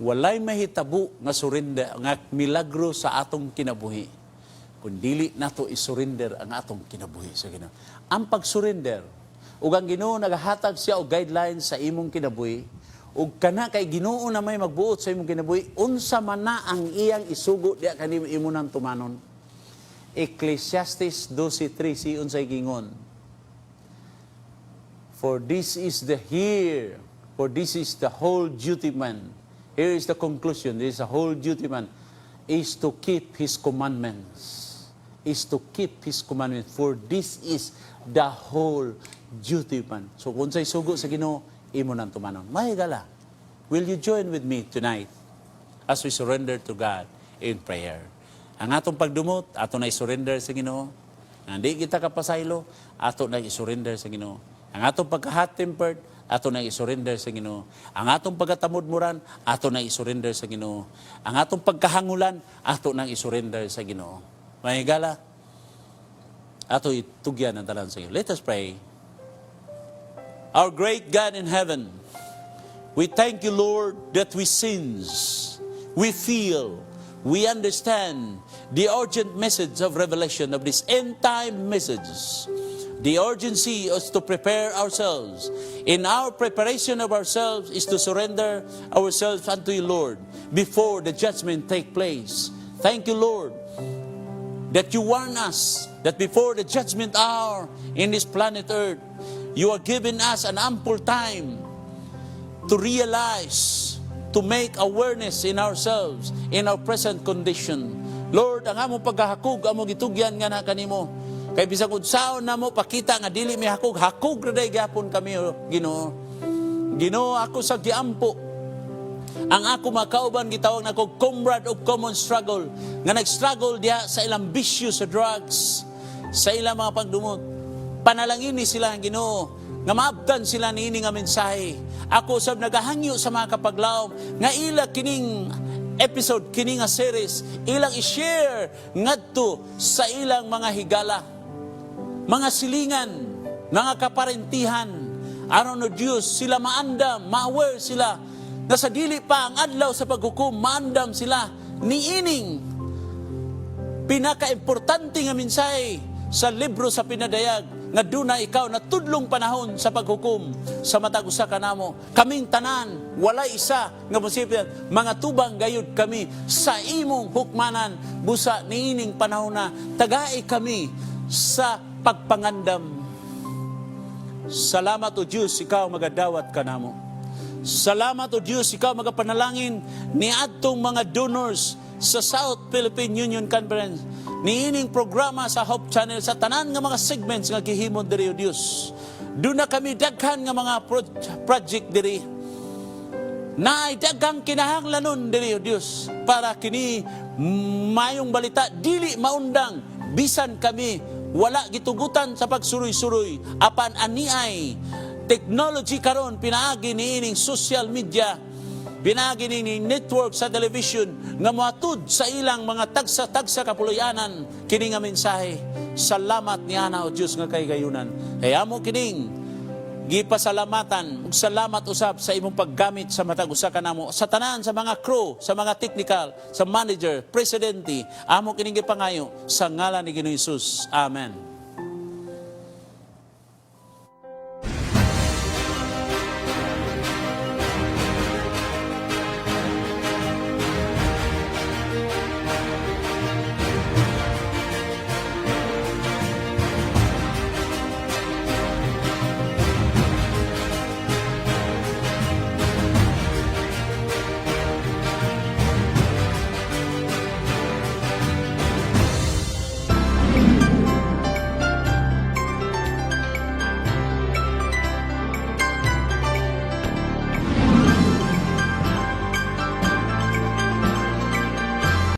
S2: walay mahitabo nga surrender, nga milagro sa atong kinabuhi. Kung dili nato isurrender ang atong kinabuhi sa Ginoo. Ang pag-surrender, ug ang Ginoo nagahatag siya og guidelines sa imong kinabuhi, ug kana kay Ginoo na may magbuot sa imong kinabuhi, unsa man na ang iyang isugo diha kanimo imo nang tumanon. Ecclesiastes 12:3 siyon say gingon, For this is the whole duty man. Here is the conclusion. This is the whole duty man is to keep his commandments. Is to keep his commandments. For this is the whole duty man. So kung say sugo sa Ginoo, imo nang tumanon. Mahigala, will you join with me tonight as we surrender to God in prayer? Ang atong pagdumot, ato na i-surrender sa Ginoo. Hindi kita kapasaylo, ato na i-surrender sa Ginoo. Ang atong pagka-hot-tempered, ato na i-surrender sa Ginoo. Ang atong pagkatamudmuran, ato na i-surrender sa Ginoo. Ang atong pagkahangulan, ato na i-surrender sa Ginoo. Mahigala, ato itugyan ang tanan sa Ginoo. Let us pray. Our great God in heaven, we thank you, Lord, that we sins, we feel, we understand the urgent message of revelation of this end-time message. The urgency is to prepare ourselves. In our preparation of ourselves is to surrender ourselves unto you, Lord, before the judgment take place. Thank you, Lord, that you warn us that before the judgment hour in this planet Earth, you are giving us an ample time to realize, to make awareness in ourselves, in our present condition. Lord, ang among paghahakog, among gitugyan nga na kanimo. Kay bisag unsaon namo pakita nga dili mi hakog ra day gyapon kami, Ginoo. Ginoo, ako sa giampo. Ang ako makauban gitawag nako comrade of common struggle, nga nag-struggle diha sa ilang bisyo sa drugs, sa ilang mga pagdumot. Panalangin ni sila ang Ginoo nga maabtan sila niini nga mensahe. Ako sab nagahangyo sa mga kapaglaom nga ila kining episode, kining nga series, ilang i-share ngadto sa ilang mga higala, mga silingan, mga kaparentihan. Aron no Dios, sila maandam, ma-aware sila na sa dili pa ang adlaw sa paghukom, maandam sila niining pinaka-importante nga mensahe sa libro sa pinadayag nga duna ikaw na tudlong panahon sa paghukom sa matag usa kanamo. Kaming tanan, walay isa nga posible, mga tubang gayud kami sa imong hukmanan busa niining panahon na tagai kami sa pagpangandam. Salamat o Diyos, ikaw magadawat kanamo. Salamat o Diyos, ikaw magapanalangin ni adtong mga donors sa South Philippine Union Conference, niining programa sa Hope Channel, sa tanan nga mga segments nga gihimon diri o Dios. Doon na kami daghan nga mga project diri na daghang kinahanglanon diri o Dios para kini mayong balita dili maundang bisan kami wala gitugutan sa pagsuroy-suroy apan aniay technology karon pinaagi ni ining social media, pinaagi ni network sa television nga moatud sa ilang mga tagsa-tagsa kapuloyanan kini nga mensahe. Salamat ni ana o Dios nga kay gayunan. Kaya mo kining gipasalamatan ug salamat usab sa imong paggamit sa matag usa ka namo sa tanan sa mga crew, sa mga technical, sa manager, presidente, amo kining gipangayo sa ngalan ni Ginoong Hesus. Amen.